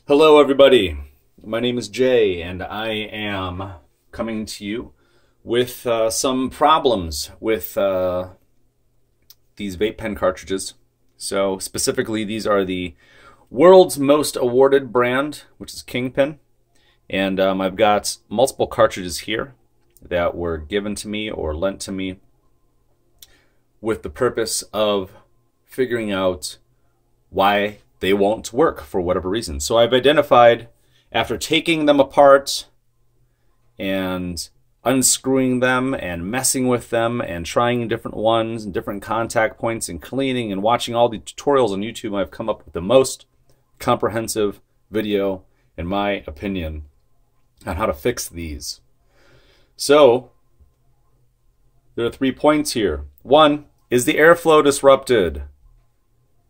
Hello everybody, my name is Jay and I am coming to you with some problems with these vape pen cartridges. So specifically these are the world's most awarded brand, which is Kingpen, and I've got multiple cartridges here that were given to me or lent to me with the purpose of figuring out why they won't work for whatever reason. So I've identified, after taking them apart and unscrewing them and messing with them and trying different ones and different contact points and cleaning and watching all the tutorials on YouTube, I've come up with the most comprehensive video, in my opinion, on how to fix these. So there are 3 points here. 1, is the airflow disrupted?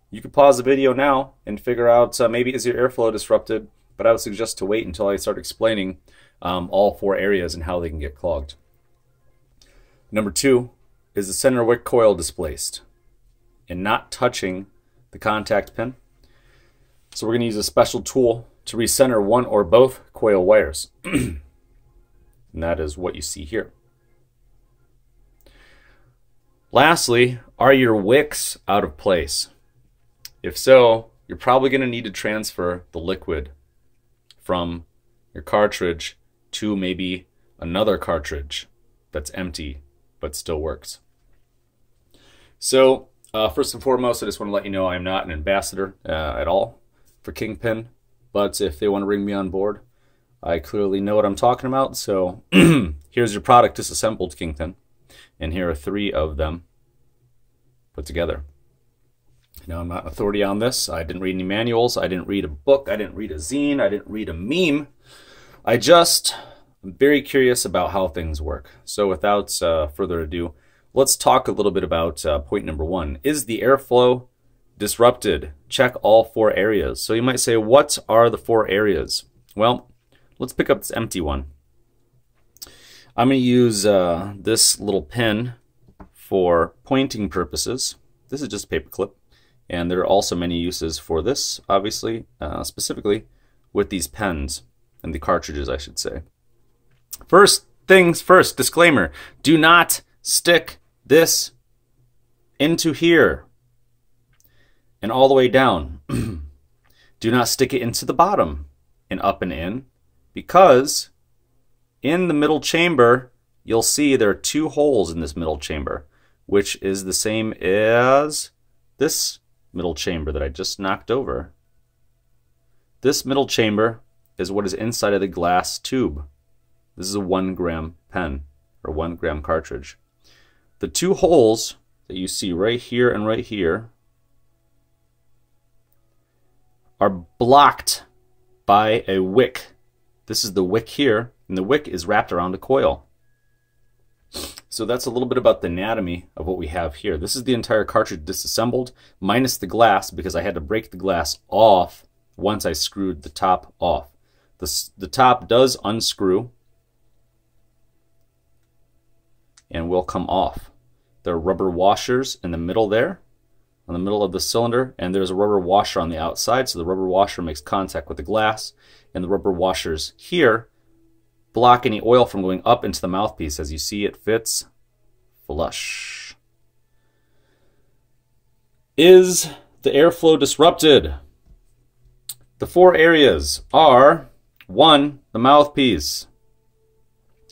You could pause the video now and figure out maybe is your airflow disrupted, but I would suggest to wait until I start explaining all 4 areas and how they can get clogged. Number 2, is the center wick coil displaced and not touching the contact pin? So we're going to use a special tool to recenter one or both coil wires. And that is what you see here. Lastly, are your wicks out of place? If so, you're probably going to need to transfer the liquid from your cartridge to maybe another cartridge that's empty but still works. So first and foremost, I just want to let you know I'm not an ambassador at all for Kingpen, but if they want to bring me on board, I clearly know what I'm talking about. So here's your product disassembled Kingpen, and here are 3 of them put together. Now, I'm not an authority on this. I didn't read any manuals. I didn't read a book. I didn't read a zine. I didn't read a meme. I'm very curious about how things work. So without further ado, let's talk a little bit about point number 1. Is the airflow disrupted? Check all 4 areas. So you might say, what are the 4 areas? Well, let's pick up this empty one. I'm going to use this little pen for pointing purposes. This is just a paper clip. And there are also many uses for this, obviously, specifically with these pens and the cartridges, I should say. First things first, disclaimer, do not stick this into here and all the way down. Do not stick it into the bottom and up and in, because in the middle chamber, you'll see there are 2 holes in this middle chamber, which is the same as this middle chamber that I just knocked over. This middle chamber is what is inside of the glass tube. This is a 1 gram pen or 1 gram cartridge. The 2 holes that you see right here and right here are blocked by a wick. This is the wick here, and the wick is wrapped around a coil. So that's a little bit about the anatomy of what we have here. This is the entire cartridge disassembled, minus the glass, because I had to break the glass off once I screwed the top off. The top does unscrew and will come off. There are rubber washers in the middle there, on the middle of the cylinder, and there's a rubber washer on the outside, so the rubber washer makes contact with the glass, and the rubber washers here block any oil from going up into the mouthpiece. As you see, it fits flush. Is the airflow disrupted? The 4 areas are: 1, the mouthpiece.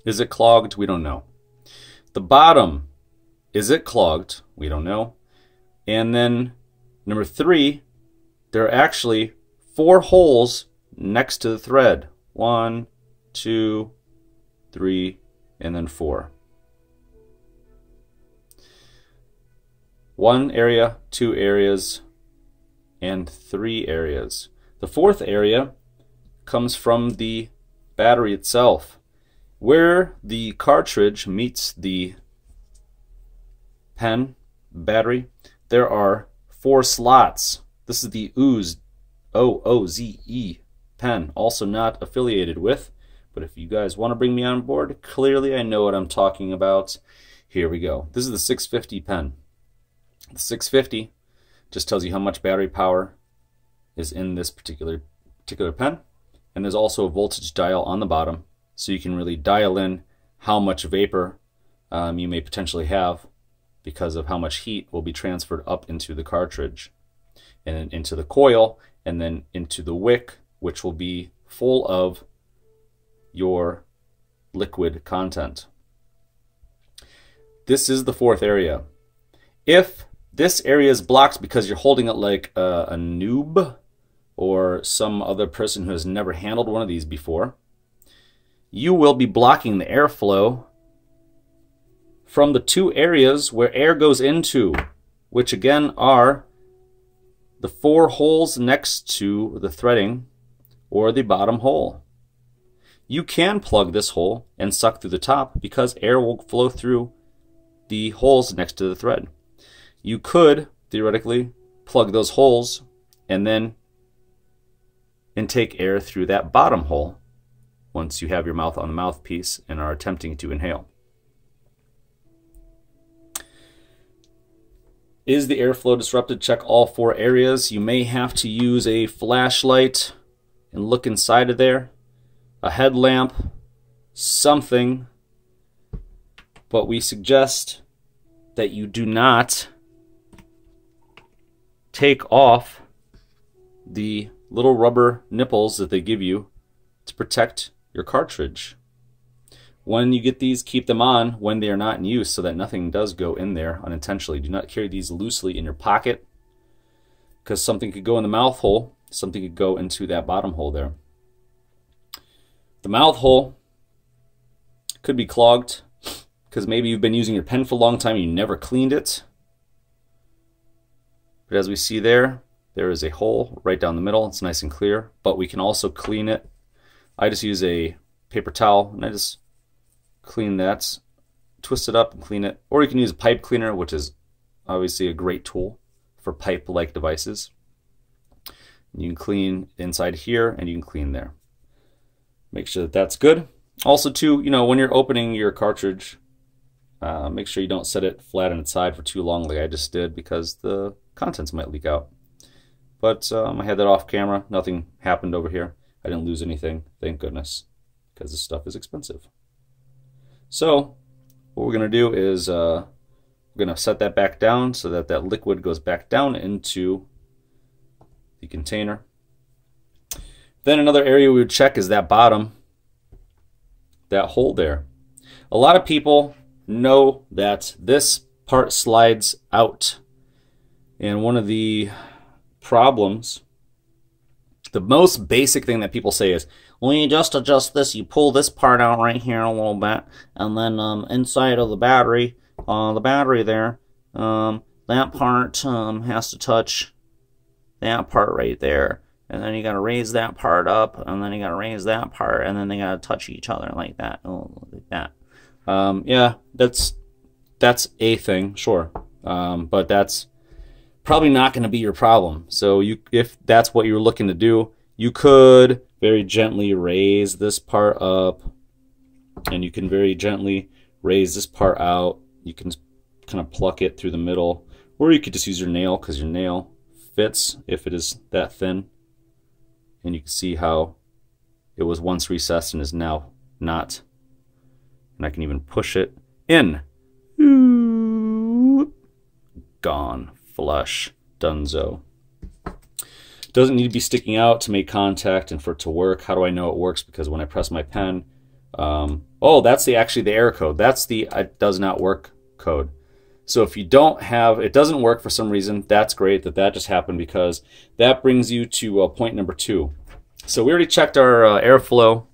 Is it clogged? We don't know. The bottom, is it clogged? We don't know. And then number 3, there are actually 4 holes next to the thread. 1, 2, 3, and then 4. 1 area, 2 areas, and 3 areas. The 4th area comes from the battery itself. Where the cartridge meets the pen battery, there are 4 slots. This is the ooze, O-O-Z-E pen, also not affiliated with. But if you guys want to bring me on board, clearly I know what I'm talking about. Here we go. This is the 650 pen. The 650 just tells you how much battery power is in this particular particular pen. And there's also a voltage dial on the bottom, so you can really dial in how much vapor you may potentially have because of how much heat will be transferred up into the cartridge and then into the coil and then into the wick, which will be full of your liquid content. This is the fourth area. If this area is blocked because you're holding it like a noob or some other person who has never handled one of these before, you will be blocking the airflow from the two areas where air goes into, which again are the 4 holes next to the threading or the bottom hole. You can plug this hole and suck through the top because air will flow through the holes next to the thread. You could theoretically plug those holes and then intake air through that bottom hole once you have your mouth on the mouthpiece and are attempting to inhale. Is the airflow disrupted? Check all 4 areas. You may have to use a flashlight and look inside of there, a headlamp, something, but we suggest that you do not take off the little rubber nipples that they give you to protect your cartridge. When you get these, keep them on when they are not in use so that nothing does go in there unintentionally. Do not carry these loosely in your pocket because something could go in the mouth hole, something could go into that bottom hole there. The mouth hole could be clogged because maybe you've been using your pen for a long time and you never cleaned it. But as we see there, there is a hole right down the middle. It's nice and clear, but we can also clean it. I just use a paper towel and I just clean that, twist it up and clean it. Or you can use a pipe cleaner, which is obviously a great tool for pipe-like devices. You can clean inside here and you can clean there. Make sure that that's good. Also too, when you're opening your cartridge, make sure you don't set it flat on its side for too long like I just did because the contents might leak out. But I had that off camera. Nothing happened over here. I didn't lose anything, thank goodness, because this stuff is expensive. So what we're going to do is we're going to set that back down so that that liquid goes back down into the container. Then another area we would check is that bottom, that hole there. A lot of people know that this part slides out. And one of the problems, the most basic thing that people say is, well, you just adjust this, you pull this part out right here a little bit, and then inside of the battery there, that part has to touch that part right there. And then you got to raise that part up, and then you got to raise that part, and then they got to touch each other like that. Oh, like that. Yeah, that's a thing, sure. But that's probably not going to be your problem. So if that's what you're looking to do, you could very gently raise this part up, and you can very gently raise this part out. You can kind of pluck it through the middle, or you could just use your nail because your nail fits if it is that thin. And you can see how it was once recessed and is now not. And I can even push it in. Gone. Flush. Dunzo. Doesn't need to be sticking out to make contact and for it to work. How do I know it works? Because when I press my pen, oh, that's actually the error code. That's the it does not work code. So if you don't have, it doesn't work for some reason, that's great that just happened because that brings you to point number 2. So we already checked our airflow.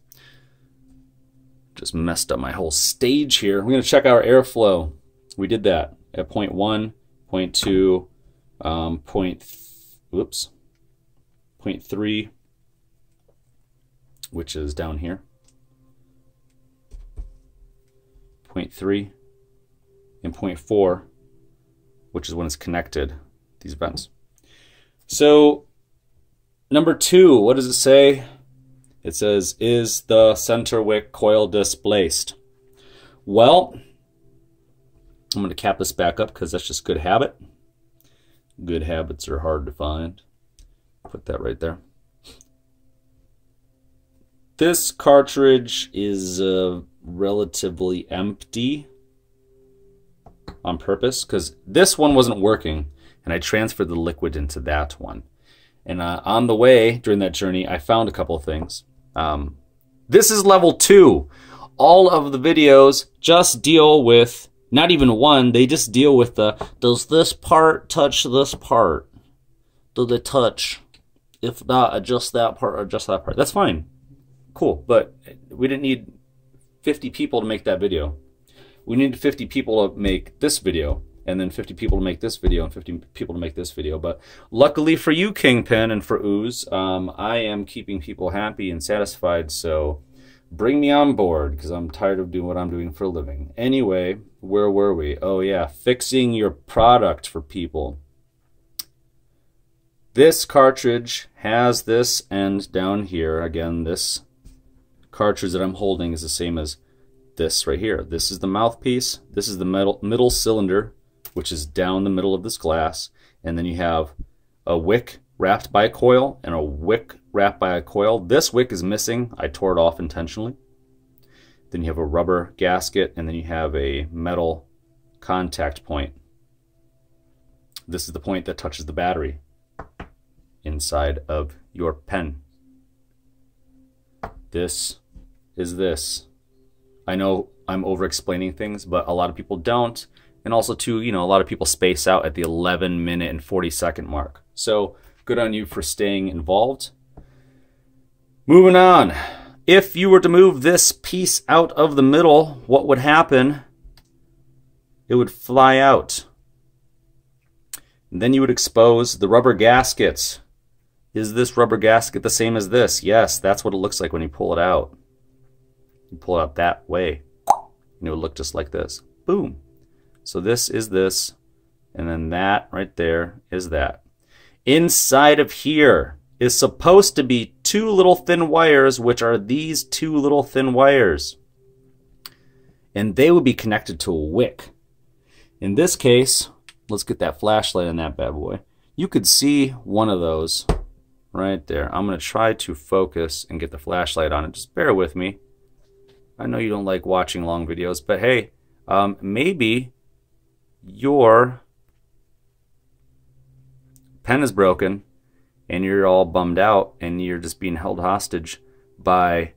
Just messed up my whole stage here. We're going to check our airflow. We did that at point 1, point 2, point 3, which is down here. Point 3 and point 4, which is when it's connected, these vents. So number 2, what does it say? It says, is the center wick coil displaced? Well, I'm going to cap this back up because that's just good habit. Good habits are hard to find. Put that right there. This cartridge is relatively empty on purpose because this one wasn't working, and I transferred the liquid into that one. And on the way during that journey, I found a couple of things. This is level 2. All of the videos just deal with, not even one, they just deal with the, does this part touch this part? Do they touch? If not, adjust that part or adjust that part. That's fine. Cool. But we didn't need 50 people to make that video. We needed 50 people to make this video, and then 50 people to make this video, and 50 people to make this video. But luckily for you, Kingpen, and for Ooze, I am keeping people happy and satisfied, so bring me on board, because I'm tired of doing what I'm doing for a living. Anyway, where were we? Oh yeah, fixing your product for people. This cartridge has this end down here. Again, this cartridge that I'm holding is the same as this right here. This is the mouthpiece. This is the middle cylinder, which is down the middle of this glass. And then you have a wick wrapped by a coil and a wick wrapped by a coil. This wick is missing. I tore it off intentionally. Then you have a rubber gasket, and then you have a metal contact point. This is the point that touches the battery inside of your pen. This is this. I know I'm over-explaining things, but a lot of people don't. And also, too, you know, a lot of people space out at the 11-minute and 40-second mark. So, good on you for staying involved. Moving on. If you were to move this piece out of the middle, what would happen? It would fly out. And then you would expose the rubber gaskets. Is this rubber gasket the same as this? Yes, that's what it looks like when you pull it out. You pull it out that way, and it would look just like this. Boom. So this is this, and then that right there is that. Inside of here is supposed to be 2 little thin wires, which are these 2 little thin wires. And they would be connected to a wick. In this case, let's get that flashlight on that bad boy. You could see one of those right there. I'm going to try to focus and get the flashlight on it. Just bear with me. I know you don't like watching long videos, but hey, maybe your pen is broken and you're all bummed out and you're just being held hostage by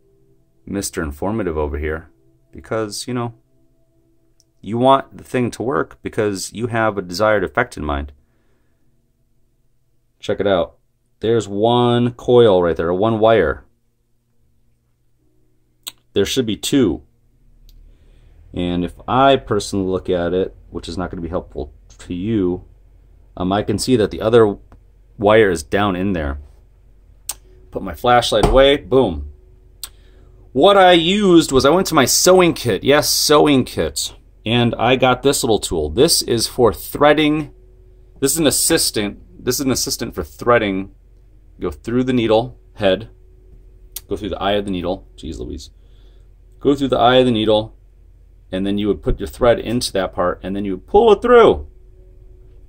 Mr. Informative over here because, you know, you want the thing to work because you have a desired effect in mind. Check it out. There's one coil right there, one wire. There should be 2. And if I personally look at it, which is not going to be helpful to you, I can see that the other wire is down in there. Put my flashlight away, boom. What I used was I went to my sewing kit. Yes, sewing kit. And I got this little tool. This is for threading. This is an assistant. This is an assistant for threading. Go through the needle head. Go through the eye of the needle. Jeez Louise. Go through the eye of the needle, and then you would put your thread into that part, and then you would pull it through.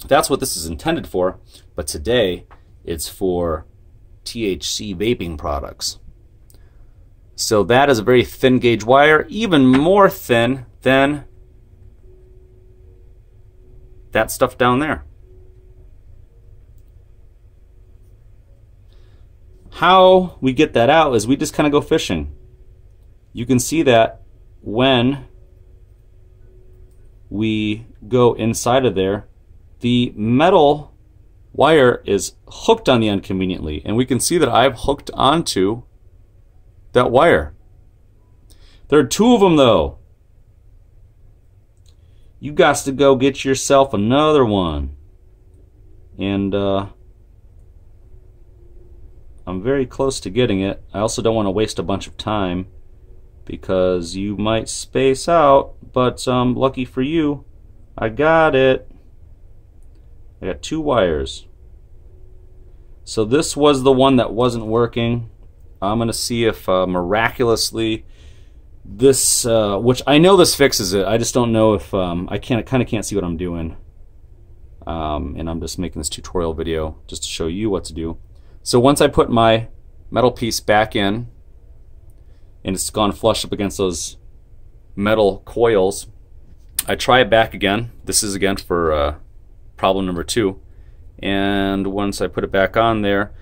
That's what this is intended for, but today it's for THC vaping products. So that is a very thin gauge wire, even more thin than that stuff down there. How we get that out is we just kind of go fishing. You can see that when we go inside of there, the metal wire is hooked on the end conveniently, and we can see that I've hooked onto that wire. There are 2 of them though. You got to go get yourself another one. And I'm very close to getting it. I also don't want to waste a bunch of time because you might space out, but lucky for you, I got it. I got 2 wires. So this was the one that wasn't working. I'm going to see if miraculously this, which I know this fixes it, I just don't know if, I kind of can't see what I'm doing. And I'm just making this tutorial video just to show you what to do. So once I put my metal piece back in, and it's gone flush up against those metal coils. I try it back again. This is again for problem number 2. And once I put it back on there,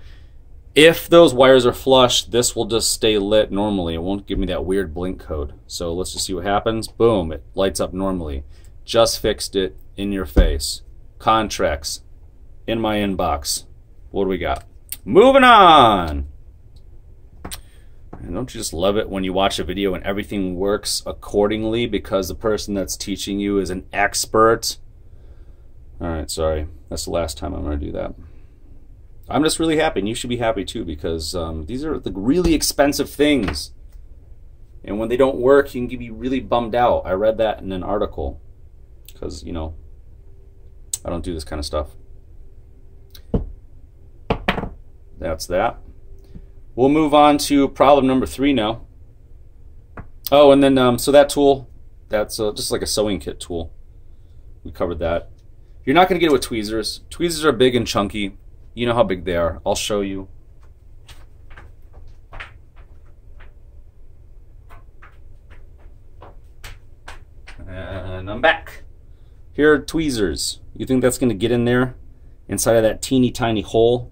if those wires are flush, this will just stay lit normally. It won't give me that weird blink code. So let's just see what happens. Boom, it lights up normally. Just fixed it in your face. Contracts in my inbox. What do we got? Moving on. And don't you just love it when you watch a video and everything works accordingly because the person that's teaching you is an expert? Alright, sorry. That's the last time I'm going to do that. I'm just really happy, and you should be happy too, because these are the really expensive things. And when they don't work, you can be really bummed out. I read that in an article, because, you know, I don't do this kind of stuff. That's that. We'll move on to problem number 3 now. Oh, and then, so that tool, that's just like a sewing kit tool. We covered that. You're not going to get it with tweezers. Tweezers are big and chunky. You know how big they are. I'll show you. And I'm back. Here are tweezers. You think that's going to get in there inside of that teeny tiny hole?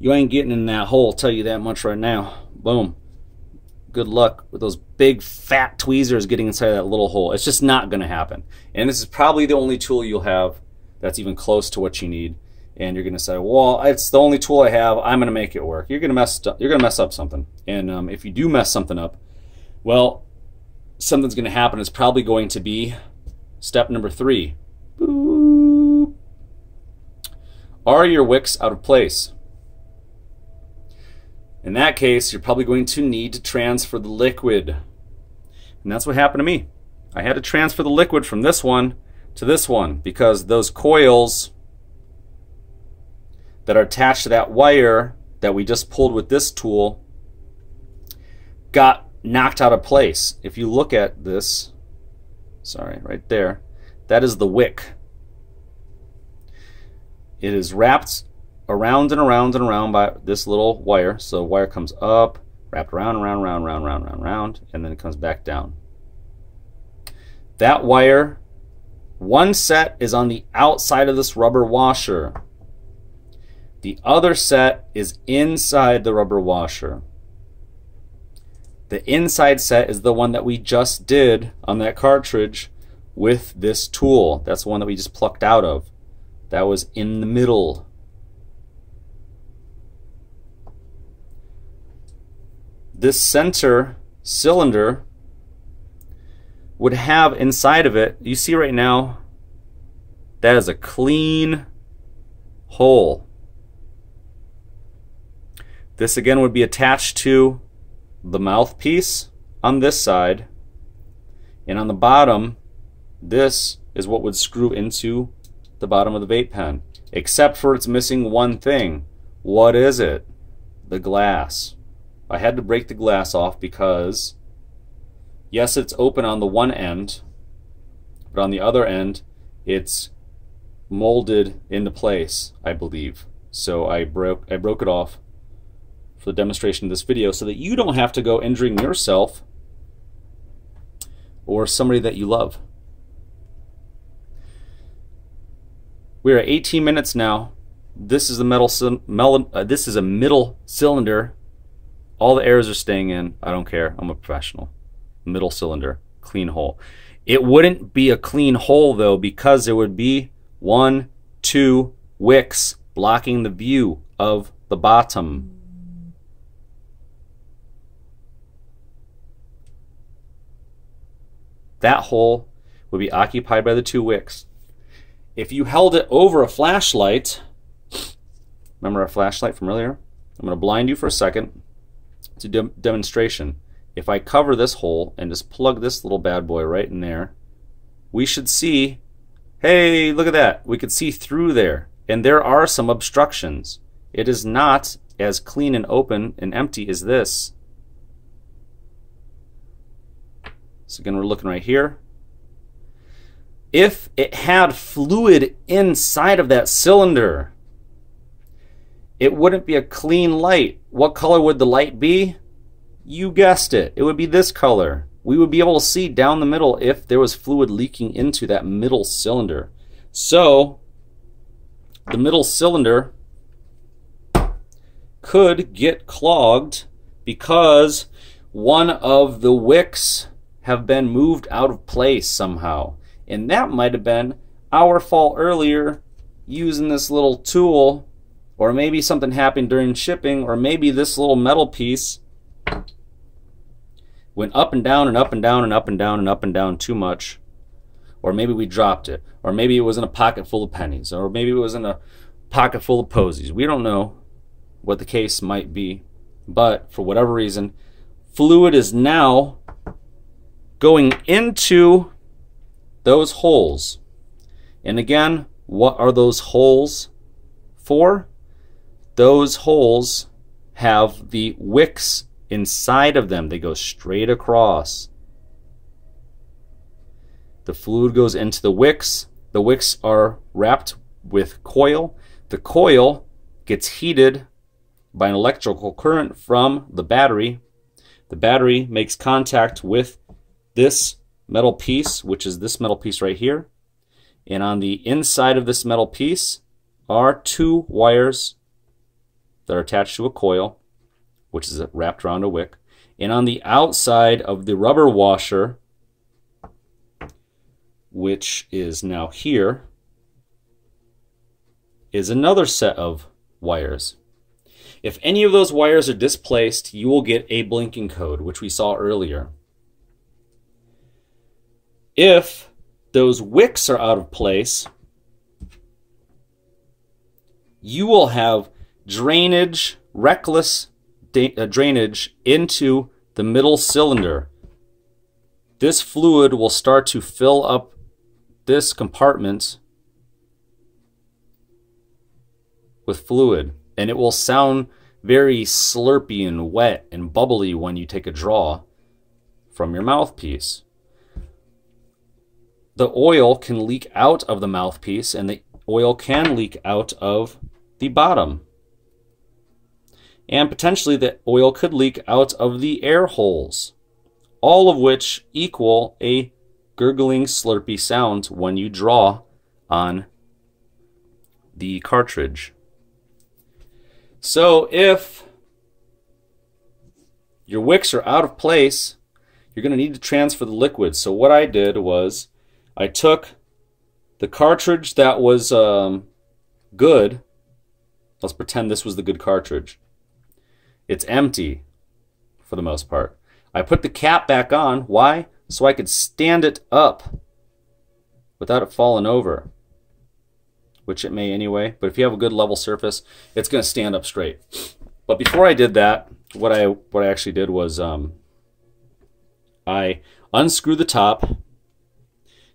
You ain't getting in that hole, I'll tell you that much right now. Boom. Good luck with those big fat tweezers getting inside of that little hole. It's just not going to happen. And this is probably the only tool you'll have that's even close to what you need. And you're going to say, well, it's the only tool I have. I'm going to make it work. You're going to mess up something. And if you do mess something up, well, something's going to happen. It's probably going to be step number 3. Boop. Are your wicks out of place? In that case, you're probably going to need to transfer the liquid. And that's what happened to me. I had to transfer the liquid from this one to this one because those coils that are attached to that wire that we just pulled with this tool got knocked out of place. If you look at this, sorry, right there, that is the wick. It is wrapped around and around and around by this little wire. So the wire comes up, wrapped around, around, and then it comes back down. That wire, one set is on the outside of this rubber washer. The other set is inside the rubber washer. The inside set is the one that we just did on that cartridge with this tool. That's the one that we just plucked out of. That was in the middle. This center cylinder would have inside of it, you see right now, that is a clean hole. This again would be attached to the mouthpiece on this side, and on the bottom, this is what would screw into the bottom of the vape pen, except for it's missing one thing. What is it? The glass. I had to break the glass off because, yes, it's open on the one end, but on the other end, it's molded into place, I believe. So I broke it off for the demonstration of this video so that you don't have to go injuring yourself or somebody that you love. We're at 18 minutes now. This is the this is a middle cylinder. All the airs are staying in. I don't care. I'm a professional. Middle cylinder, clean hole. It wouldn't be a clean hole though, because there would be 1, 2 wicks blocking the view of the bottom. That hole would be occupied by the 2 wicks. If you held it over a flashlight, remember our flashlight from earlier? I'm going to blind you for a second. It's a demonstration. If I cover this hole and just plug this little bad boy right in there, we should see, hey, look at that. We could see through there. And there are some obstructions. It is not as clean and open and empty as this. So again, we're looking right here. If it had fluid inside of that cylinder, it wouldn't be a clean light. What color would the light be? You guessed it, it would be this color. We would be able to see down the middle if there was fluid leaking into that middle cylinder. So the middle cylinder could get clogged because one of the wicks have been moved out of place somehow. And that might have been our fault earlier using this little tool, or maybe something happened during shipping, or maybe this little metal piece went up and down and up and down and up and down and up and down too much. Or maybe we dropped it. Or maybe it was in a pocket full of pennies. Or maybe it was in a pocket full of posies. We don't know what the case might be. But for whatever reason, fluid is now going into those holes. And again, what are those holes for? Those holes have the wicks inside of them. They go straight across. The fluid goes into the wicks. The wicks are wrapped with coil. The coil gets heated by an electrical current from the battery. The battery makes contact with this metal piece, which is this metal piece right here. And on the inside of this metal piece are two wires that are attached to a coil, which is wrapped around a wick. And on the outside of the rubber washer, which is now here, is another set of wires. If any of those wires are displaced, you will get a blinking code, which we saw earlier. If those wicks are out of place, you will have drainage, reckless drainage into the middle cylinder. This fluid will start to fill up this compartment with fluid, and it will sound very slurpy and wet and bubbly when you take a draw from your mouthpiece. The oil can leak out of the mouthpiece, and the oil can leak out of the bottom. And potentially the oil could leak out of the air holes, all of which equal a gurgling, slurpy sound when you draw on the cartridge. So if your wicks are out of place, you're going to need to transfer the liquid. So what I did was I took the cartridge that was good. Let's pretend this was the good cartridge. It's empty for the most part. I put the cap back on. Why? So I could stand it up without it falling over, which it may anyway. But if you have a good level surface, it's going to stand up straight. But before I did that, what I actually did was I unscrewed the top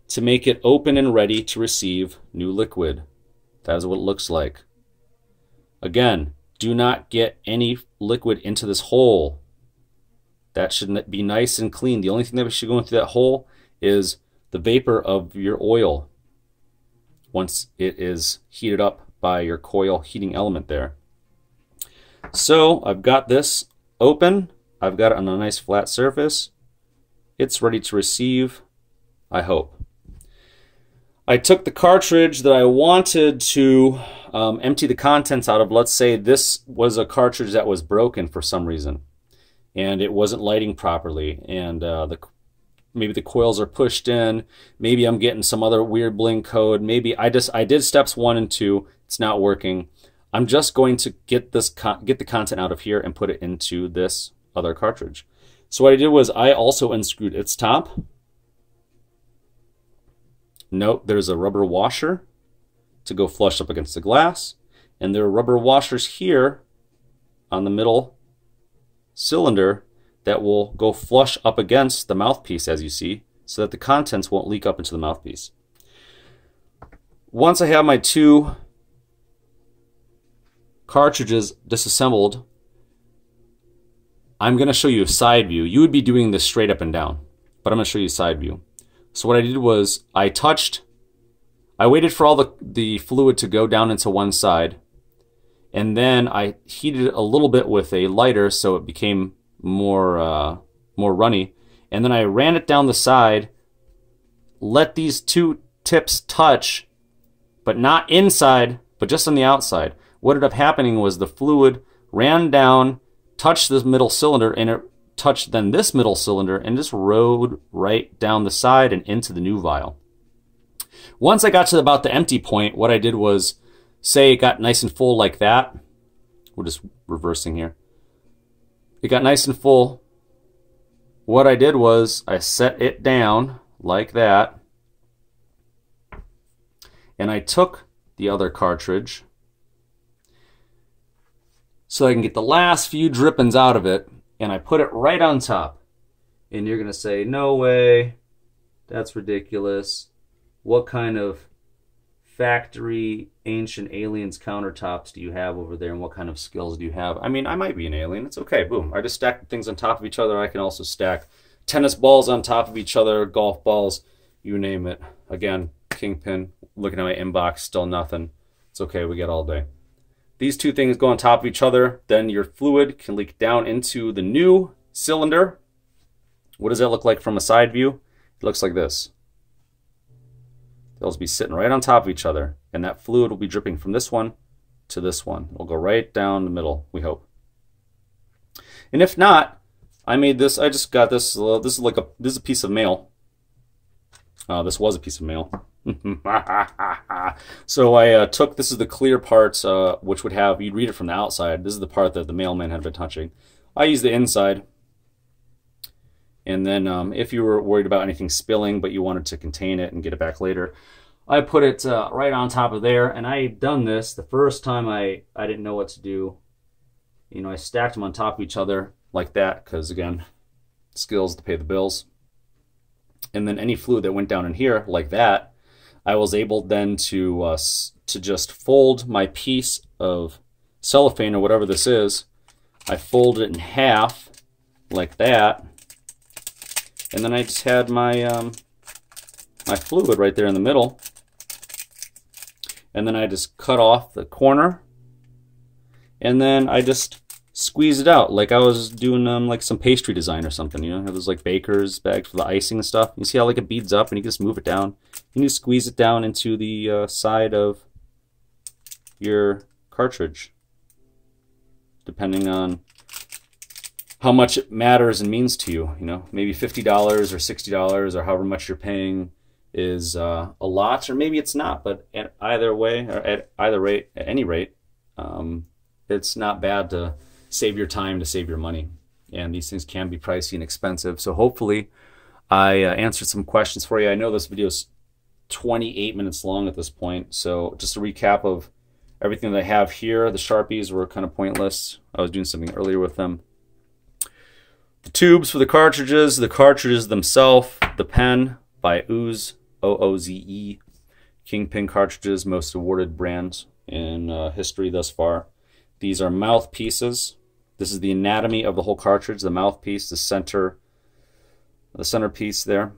to make it open and ready to receive new liquid. That is what it looks like. Again, do not get any liquid into this hole. That should be nice and clean. The only thing that should go into that hole is the vapor of your oil once it is heated up by your coil heating element there. So I've got this open. I've got it on a nice flat surface. It's ready to receive, I hope. I took the cartridge that I wanted to empty the contents out of. Let's say this was a cartridge that was broken for some reason and it wasn't lighting properly, and maybe the coils are pushed in, maybe I'm getting some other weird blink code, maybe I did steps 1 and 2, it's not working. I'm just going to get the content out of here and put it into this other cartridge. So what I did was I also unscrewed its top. Note there's a rubber washer to go flush up against the glass, and there are rubber washers here on the middle cylinder that will go flush up against the mouthpiece, as you see, so that the contents won't leak up into the mouthpiece. Once I have my two cartridges disassembled, I'm going to show you a side view. You would be doing this straight up and down, but I'm going to show you a side view. So what I did was I waited for all the fluid to go down into one side, and then I heated it a little bit with a lighter so it became more runny. And then I ran it down the side, let these two tips touch, but not inside, but just on the outside. What ended up happening was the fluid ran down, touched this middle cylinder, and it touched then this middle cylinder and just rode right down the side and into the new vial. Once I got to about the empty point, what I did was, say it got nice and full like that. We're just reversing here. It got nice and full. What I did was I set it down like that, and I took the other cartridge so I can get the last few drippings out of it, and I put it right on top. And you're gonna say, no way, that's ridiculous. What kind of factory ancient aliens countertops do you have over there, and what kind of skills do you have? I mean, I might be an alien. It's okay. Boom. I just stacked things on top of each other. I can also stack tennis balls on top of each other, golf balls, you name it. Again, Kingpin, looking at my inbox, still nothing. It's okay. We get all day. These two things go on top of each other. Then your fluid can leak down into the new cylinder. What does that look like from a side view? It looks like this. They'll be sitting right on top of each other, and that fluid will be dripping from this one to this one. It'll go right down the middle, we hope. And if not, I made this. I just got this. This is a piece of mail. This was a piece of mail. So I took, this is the clear parts, which would have, you'd read it from the outside. This is the part that the mailman had been touching. I used the inside. And then if you were worried about anything spilling, but you wanted to contain it and get it back later, I put it right on top of there. And I had done this the first time I didn't know what to do. You know, I stacked them on top of each other like that, because again, skills to pay the bills. And then any fluid that went down in here like that, I was able then to just fold my piece of cellophane or whatever this is. I folded it in half like that. And then I just had my my fluid right there in the middle. And then I just cut off the corner. And then I just squeeze it out like I was doing like some pastry design or something. You know, have those like baker's bags for the icing and stuff. You see how like it beads up, and you just move it down. And you squeeze it down into the side of your cartridge, depending on how much it matters and means to you. You know, maybe $50 or $60 or however much you're paying is a lot, or maybe it's not. But at either way, or at either rate, at any rate, it's not bad to save your time, to save your money. And these things can be pricey and expensive. So hopefully I answered some questions for you. I know this video is 28 minutes long at this point. So just a recap of everything that I have here. The Sharpies were kind of pointless. I was doing something earlier with them. The tubes for the cartridges themselves, the pen by Ooze, O-O-Z-E, Kingpin cartridges, most awarded brand in history thus far. These are mouthpieces. This is the anatomy of the whole cartridge, the mouthpiece, the centerpiece there.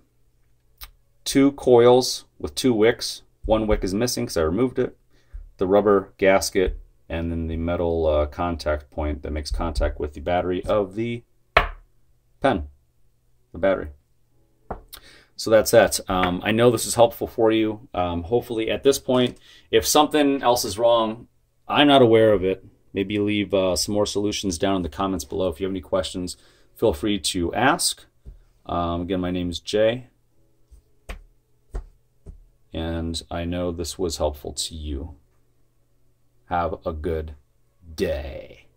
2 coils with 2 wicks. 1 wick is missing because I removed it. The rubber gasket, and then the metal contact point that makes contact with the battery of the pen, the battery. So that's that. I know this is helpful for you. Hopefully at this point, if something else is wrong, I'm not aware of it. Maybe leave some more solutions down in the comments below. If you have any questions, feel free to ask. Again, my name is Jay, and I know this was helpful to you. Have a good day.